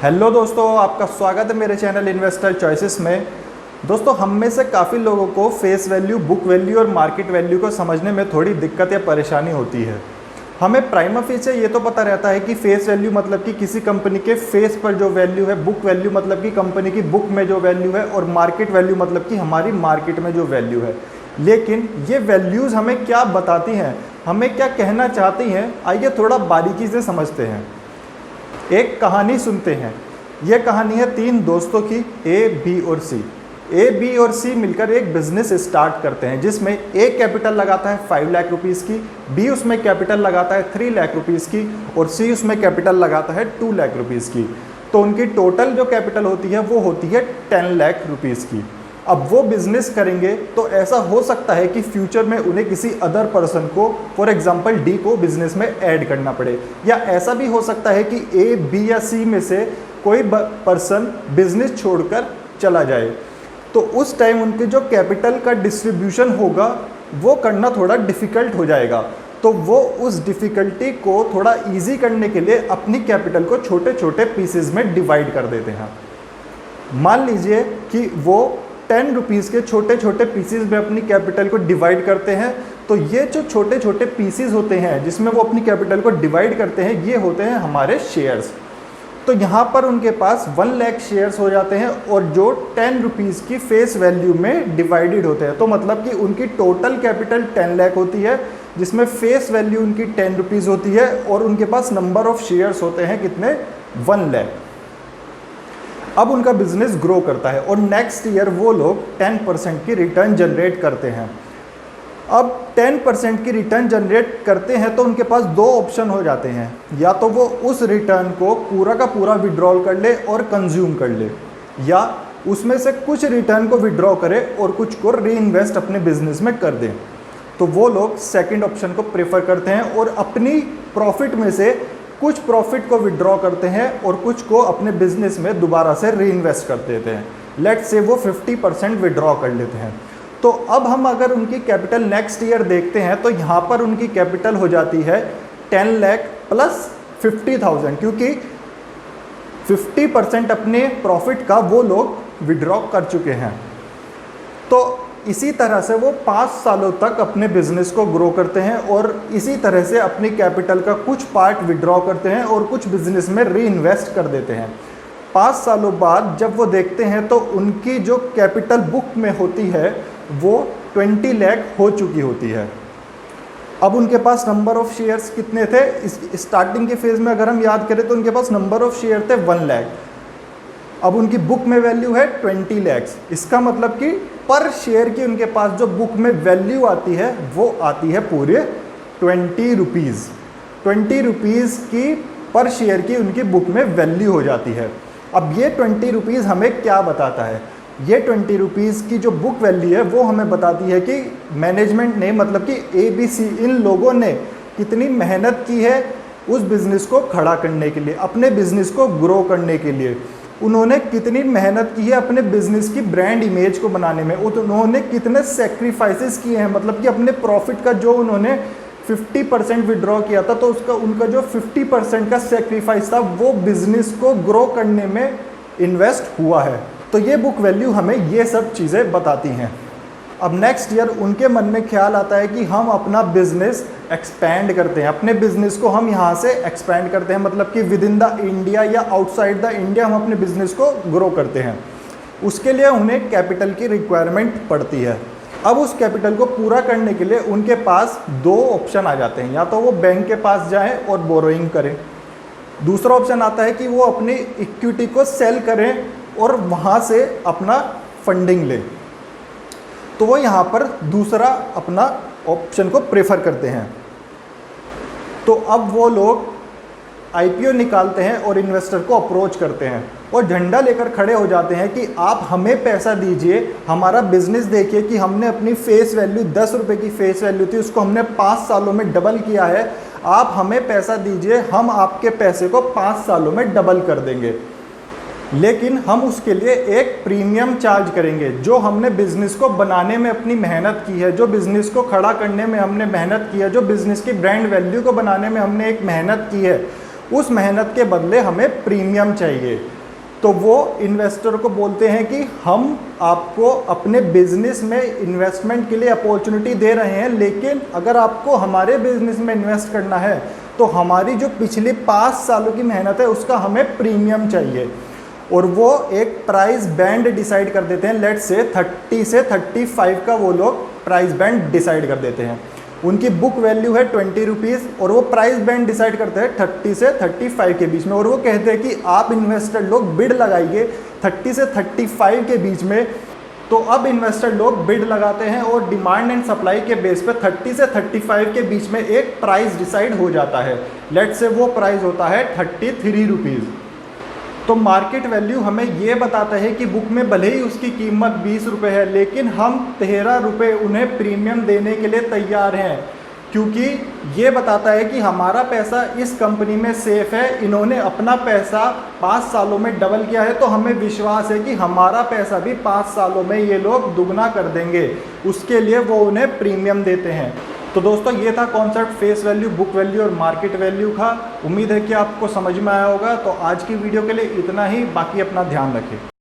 Hello दोस्तों, आपका स्वागत है मेरे चैनल इन्वेस्टर चॉइसेस में। दोस्तों, हम में से काफ़ी लोगों को फेस वैल्यू, बुक वैल्यू और मार्केट वैल्यू को समझने में थोड़ी दिक्कत या परेशानी होती है। हमें प्राइमा फेस ये तो पता रहता है कि फेस वैल्यू मतलब कि किसी कंपनी के फेस पर जो वैल्यू है, बुक वैल्यू मतलब कि कंपनी की बुक में जो वैल्यू है, और मार्केट वैल्यू मतलब कि हमारी मार्केट में जो वैल्यू है। लेकिन ये वैल्यूज़ हमें क्या बताती हैं, हमें क्या कहना चाहती हैं, आइए थोड़ा बारीकी से समझते हैं। एक कहानी सुनते हैं। यह कहानी है तीन दोस्तों की, ए, बी और सी। ए, बी और सी मिलकर एक बिजनेस स्टार्ट करते हैं जिसमें ए कैपिटल लगाता है 5 लाख रुपीज़ की, बी उसमें कैपिटल लगाता है 3 लाख रुपीज़ की और सी उसमें कैपिटल लगाता है 2 लाख रुपीज़ की। तो उनकी टोटल जो कैपिटल होती है वो होती है 10 लाख रुपीज़ की। अब वो बिजनेस करेंगे तो ऐसा हो सकता है कि फ्यूचर में उन्हें किसी अदर पर्सन को, फॉर एग्जांपल डी को, बिजनेस में ऐड करना पड़े, या ऐसा भी हो सकता है कि ए, बी या सी में से कोई पर्सन बिजनेस छोड़कर चला जाए। तो उस टाइम उनके जो कैपिटल का डिस्ट्रीब्यूशन होगा वो करना थोड़ा डिफ़िकल्ट हो जाएगा। तो वो उस डिफ़िकल्टी को थोड़ा ईजी करने के लिए अपनी कैपिटल को छोटे छोटे पीसेज में डिवाइड कर देते हैं। मान लीजिए कि वो 10 रुपीज़ के छोटे छोटे पीसीज में अपनी कैपिटल को डिवाइड करते हैं। तो ये जो छोटे छोटे पीसीज होते हैं जिसमें वो अपनी कैपिटल को डिवाइड करते हैं, ये होते हैं हमारे शेयर्स। तो यहाँ पर उनके पास 1 लाख शेयर्स हो जाते हैं और जो 10 रुपीज़ की फेस वैल्यू में डिवाइडेड होते हैं। तो मतलब कि उनकी टोटल कैपिटल 10 लाख होती है जिसमें फेस वैल्यू उनकी 10 रुपीज़ होती है और उनके पास नंबर ऑफ शेयर्स होते हैं कितने, 1 लाख। अब उनका बिजनेस ग्रो करता है और नेक्स्ट ईयर वो लोग 10% की रिटर्न जनरेट करते हैं। अब 10% की रिटर्न जनरेट करते हैं तो उनके पास दो ऑप्शन हो जाते हैं, या तो वो उस रिटर्न को पूरा का पूरा विड्रॉल कर ले और कंज्यूम कर ले, या उसमें से कुछ रिटर्न को विड्रॉ करे और कुछ को री इन्वेस्ट अपने बिजनेस में कर दें। तो वो लोग सेकेंड ऑप्शन को प्रेफर करते हैं और अपनी प्रॉफिट में से कुछ प्रॉफिट को विड्रॉ करते हैं और कुछ को अपने बिजनेस में दोबारा से री इन्वेस्ट कर देते हैं। लेट्स से वो 50% विड्रॉ कर लेते हैं। तो अब हम अगर उनकी कैपिटल नेक्स्ट ईयर देखते हैं तो यहाँ पर उनकी कैपिटल हो जाती है 10 लाख प्लस 50,000, क्योंकि 50% अपने प्रॉफिट का वो लोग विड्रॉ कर चुके हैं। तो इसी तरह से वो 5 सालों तक अपने बिजनेस को ग्रो करते हैं और इसी तरह से अपनी कैपिटल का कुछ पार्ट विड्रॉ करते हैं और कुछ बिजनेस में री इन्वेस्ट कर देते हैं। 5 सालों बाद जब वो देखते हैं तो उनकी जो कैपिटल बुक में होती है वो 20 लाख हो चुकी होती है। अब उनके पास नंबर ऑफ शेयर्स कितने थे, इस स्टार्टिंग के फेज में अगर हम याद करें तो उनके पास नंबर ऑफ शेयर थे 1 लाख। अब उनकी बुक में वैल्यू है 20 लाख। इसका मतलब कि पर शेयर की उनके पास जो बुक में वैल्यू आती है वो आती है पूरे 20 रुपीज़। 20 रुपीज़ की पर शेयर की उनकी बुक में वैल्यू हो जाती है। अब ये 20 रुपीज़ हमें क्या बताता है, ये 20 रुपीज़ की जो बुक वैल्यू है वो हमें बताती है कि मैनेजमेंट ने, मतलब कि ABC, इन लोगों ने कितनी मेहनत की है उस बिज़नेस को खड़ा करने के लिए, अपने बिज़नेस को ग्रो करने के लिए। उन्होंने कितनी मेहनत की है अपने बिजनेस की ब्रांड इमेज को बनाने में, उन्होंने कितने सेक्रीफाइसेस किए हैं, मतलब कि अपने प्रॉफिट का जो उन्होंने 50% विड्रॉ किया था तो उनका जो 50% का सेक्रीफाइस था वो बिजनेस को ग्रो करने में इन्वेस्ट हुआ है। तो ये बुक वैल्यू हमें ये सब चीज़ें बताती हैं। अब नेक्स्ट ईयर उनके मन में ख्याल आता है कि हम अपना बिजनेस एक्सपैंड करते हैं, अपने बिजनेस को हम यहाँ से एक्सपैंड करते हैं, मतलब कि विद इन द इंडिया या आउटसाइड द इंडिया हम अपने बिजनेस को ग्रो करते हैं। उसके लिए उन्हें कैपिटल की रिक्वायरमेंट पड़ती है। अब उस कैपिटल को पूरा करने के लिए उनके पास दो ऑप्शन आ जाते हैं, या तो वो बैंक के पास जाएं और बोरोइंग करें, दूसरा ऑप्शन आता है कि वो अपनी इक्विटी को सेल करें और वहाँ से अपना फंडिंग लें। तो वो यहाँ पर दूसरा अपना ऑप्शन को प्रेफर करते हैं। तो अब वो लोग IPO निकालते हैं और इन्वेस्टर को अप्रोच करते हैं और झंडा लेकर खड़े हो जाते हैं कि आप हमें पैसा दीजिए, हमारा बिजनेस देखिए कि हमने अपनी फेस वैल्यू 10 रुपये की फेस वैल्यू थी उसको हमने 5 सालों में डबल किया है, आप हमें पैसा दीजिए, हम आपके पैसे को 5 सालों में डबल कर देंगे। लेकिन हम उसके लिए एक प्रीमियम चार्ज करेंगे। जो हमने बिज़नेस को बनाने में अपनी मेहनत की है, जो बिज़नेस को खड़ा करने में हमने मेहनत की है, जो बिज़नेस की ब्रांड वैल्यू को बनाने में हमने एक मेहनत की है, उस मेहनत के बदले हमें प्रीमियम चाहिए। तो वो इन्वेस्टर को बोलते हैं कि हम आपको अपने बिजनेस में इन्वेस्टमेंट के लिए अपॉर्चुनिटी दे रहे हैं, लेकिन अगर आपको हमारे बिजनेस में इन्वेस्ट करना है तो हमारी जो पिछली 5 सालों की मेहनत है उसका हमें प्रीमियम चाहिए। और वो एक प्राइस बैंड डिसाइड कर देते हैं, लेट्स से 30 से 35 का वो लोग प्राइस बैंड डिसाइड कर देते हैं। उनकी बुक वैल्यू है 20 रुपीज़ और वो प्राइस बैंड डिसाइड करते हैं 30 से 35 के बीच में। और वो कहते हैं कि आप इन्वेस्टर लोग बिड लगाइए 30 से 35 के बीच में। तो अब इन्वेस्टर लोग बिड लगाते हैं और डिमांड एंड सप्लाई के बेस पे 30 से 35 के बीच में एक प्राइस डिसाइड हो जाता है। लेट्स से वो प्राइस होता है 33 रुपीज़। तो मार्केट वैल्यू हमें ये बताता है कि बुक में भले ही उसकी कीमत 20 रुपये है, लेकिन हम 13 रुपये उन्हें प्रीमियम देने के लिए तैयार हैं, क्योंकि ये बताता है कि हमारा पैसा इस कंपनी में सेफ है। इन्होंने अपना पैसा 5 सालों में डबल किया है, तो हमें विश्वास है कि हमारा पैसा भी 5 सालों में ये लोग दुगना कर देंगे। उसके लिए वो उन्हें प्रीमियम देते हैं। तो दोस्तों ये था concept face value, book value और मार्केट वैल्यू का। उम्मीद है कि आपको समझ में आया होगा। तो आज की वीडियो के लिए इतना ही, बाकी अपना ध्यान रखें।